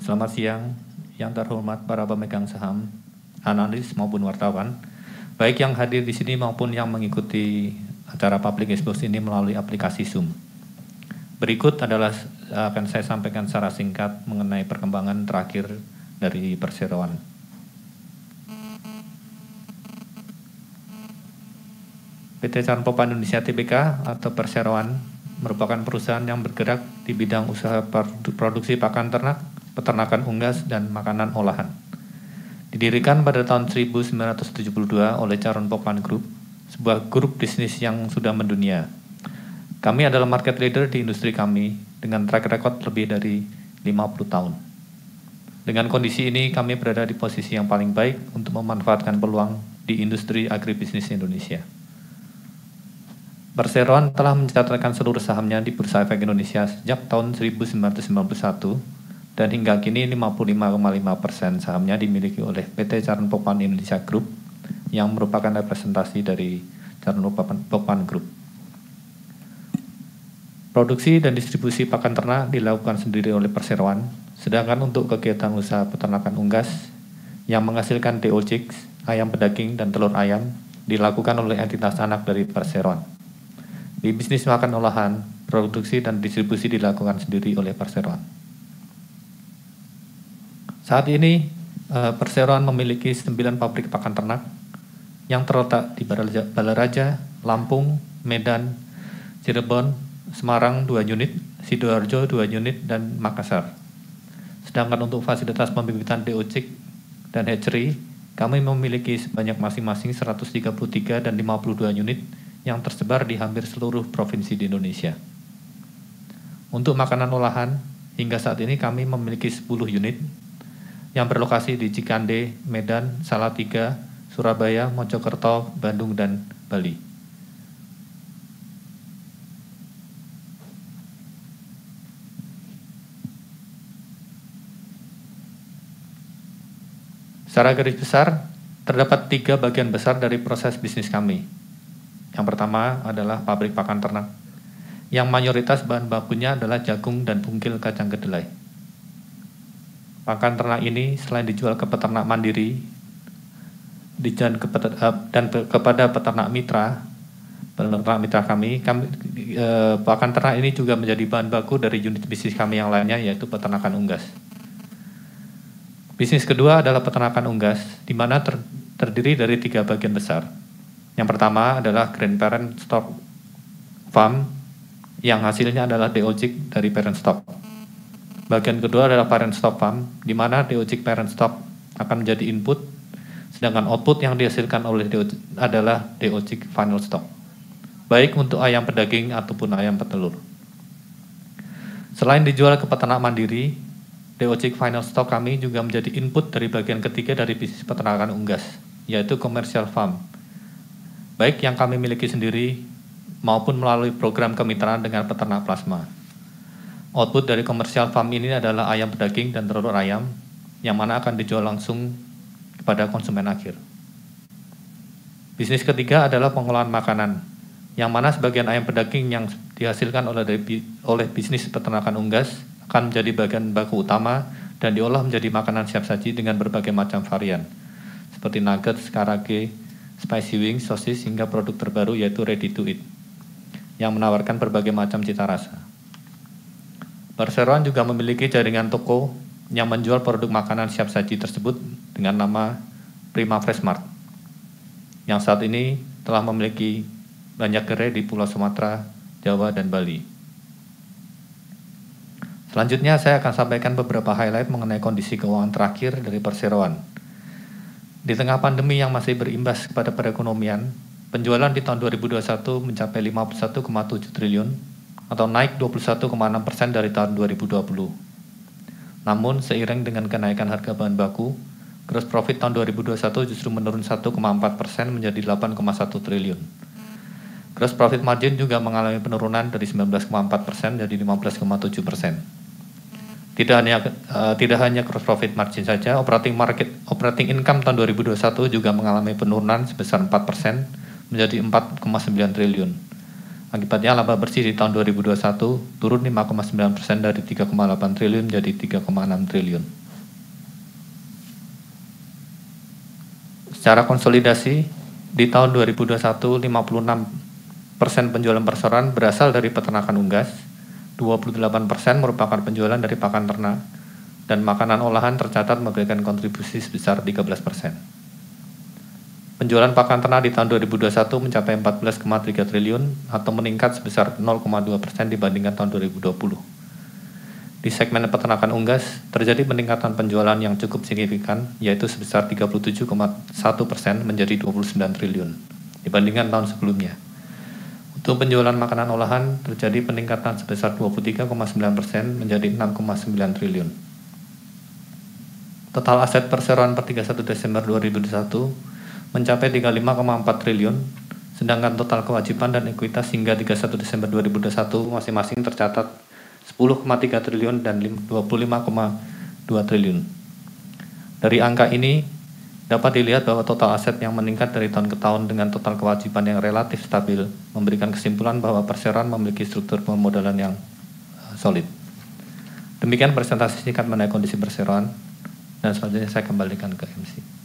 Selamat siang, yang terhormat para pemegang saham, analis maupun wartawan, baik yang hadir di sini maupun yang mengikuti acara public expose ini melalui aplikasi Zoom. Berikut adalah akan saya sampaikan secara singkat mengenai perkembangan terakhir dari perseroan. PT Carnpopa Indonesia Tbk atau Perseroan merupakan perusahaan yang bergerak di bidang usaha produksi pakan ternak, peternakan unggas, dan makanan olahan. Didirikan pada tahun 1972 oleh Carnpopa Group, sebuah grup bisnis yang sudah mendunia. Kami adalah market leader di industri kami dengan track record lebih dari 50 tahun. Dengan kondisi ini, kami berada di posisi yang paling baik untuk memanfaatkan peluang di industri agribisnis Indonesia. Perseroan telah mencatatkan seluruh sahamnya di Bursa Efek Indonesia sejak tahun 1991 dan hingga kini 55,5% sahamnya dimiliki oleh PT Carnpopa Indonesia Group yang merupakan representasi dari Carnpopa Group. Produksi dan distribusi pakan ternak dilakukan sendiri oleh Perseroan, sedangkan untuk kegiatan usaha peternakan unggas yang menghasilkan DO Chicks, ayam pedaging, dan telur ayam dilakukan oleh entitas anak dari Perseroan. Di bisnis makan olahan, produksi dan distribusi dilakukan sendiri oleh Perseroan. Saat ini, Perseroan memiliki 9 pabrik pakan ternak yang terletak di Balaraja, Lampung, Medan, Cirebon, Semarang 2 unit, Sidoarjo 2 unit, dan Makassar. Sedangkan untuk fasilitas pembibitan DO Chick dan hatchery, kami memiliki sebanyak masing-masing 133 dan 52 unit yang tersebar di hampir seluruh provinsi di Indonesia. Untuk makanan olahan, hingga saat ini kami memiliki 10 unit yang berlokasi di Cikande, Medan, Salatiga, Surabaya, Mojokerto, Bandung, dan Bali. Secara garis besar, terdapat 3 bagian besar dari proses bisnis kami. Yang pertama adalah pabrik pakan ternak, yang mayoritas bahan bakunya adalah jagung dan bungkil kacang kedelai. Pakan ternak ini selain dijual ke peternak mandiri dan kepada peternak mitra kami, pakan ternak ini juga menjadi bahan baku dari unit bisnis kami yang lainnya, yaitu peternakan unggas. Bisnis kedua adalah peternakan unggas, di mana terdiri dari 3 bagian besar. Yang pertama adalah grandparent stock farm, yang hasilnya adalah DO Chick dari parent stock. Bagian kedua adalah parent stock farm, di mana DO Chick parent stock akan menjadi input, sedangkan output yang dihasilkan oleh adalah DO Chick final stock, baik untuk ayam pedaging ataupun ayam petelur. Selain dijual ke peternak mandiri, DO Chick final stock kami juga menjadi input dari bagian ketiga dari bisnis peternakan unggas, yaitu commercial farm, baik yang kami miliki sendiri maupun melalui program kemitraan dengan peternak plasma. Output dari commercial farm ini adalah ayam pedaging dan telur ayam, yang mana akan dijual langsung kepada konsumen akhir. Bisnis ketiga adalah pengolahan makanan, yang mana sebagian ayam pedaging yang dihasilkan oleh bisnis peternakan unggas akan menjadi bagian baku utama dan diolah menjadi makanan siap saji dengan berbagai macam varian, seperti nuggets, karage, spicy wings, sosis, hingga produk terbaru yaitu ready to eat, yang menawarkan berbagai macam cita rasa. Perseroan juga memiliki jaringan toko yang menjual produk makanan siap saji tersebut dengan nama Prima Fresh Mart, yang saat ini telah memiliki banyak gerai di Pulau Sumatera, Jawa, dan Bali. Selanjutnya saya akan sampaikan beberapa highlight mengenai kondisi keuangan terakhir dari Perseroan. Di tengah pandemi yang masih berimbas kepada perekonomian, penjualan di tahun 2021 mencapai 51,7 triliun atau naik 21,6% dari tahun 2020. Namun, seiring dengan kenaikan harga bahan baku, gross profit tahun 2021 justru menurun 1,4% menjadi 8,1 triliun. Gross profit margin juga mengalami penurunan dari 19,4% jadi 15,7%. Tidak hanya gross profit margin saja, operating income tahun 2021 juga mengalami penurunan sebesar 4% menjadi 4,9 triliun. Akibatnya laba bersih di tahun 2021 turun 5,9% dari 3,8 triliun menjadi 3,6 triliun. Secara konsolidasi, di tahun 2021, 56% penjualan perseroan berasal dari peternakan unggas, 28% merupakan penjualan dari pakan ternak, dan makanan olahan tercatat memberikan kontribusi sebesar 13%. Penjualan pakan ternak di tahun 2021 mencapai 14,3 triliun atau meningkat sebesar 0,2% dibandingkan tahun 2020. Di segmen peternakan unggas, terjadi peningkatan penjualan yang cukup signifikan, yaitu sebesar 37,1% menjadi 29 triliun dibandingkan tahun sebelumnya. Untuk penjualan makanan olahan, terjadi peningkatan sebesar 23,9% menjadi 6,9 triliun. Total aset perseroan per 31 Desember 2021 mencapai 35,4 triliun, sedangkan total kewajiban dan ekuitas hingga 31 Desember 2021 masing-masing tercatat 10,3 triliun dan 25,2 triliun. Dari angka ini, dapat dilihat bahwa total aset yang meningkat dari tahun ke tahun dengan total kewajiban yang relatif stabil, memberikan kesimpulan bahwa perseroan memiliki struktur pemodalan yang solid. Demikian presentasi singkat mengenai kondisi perseroan, dan selanjutnya saya kembalikan ke MC.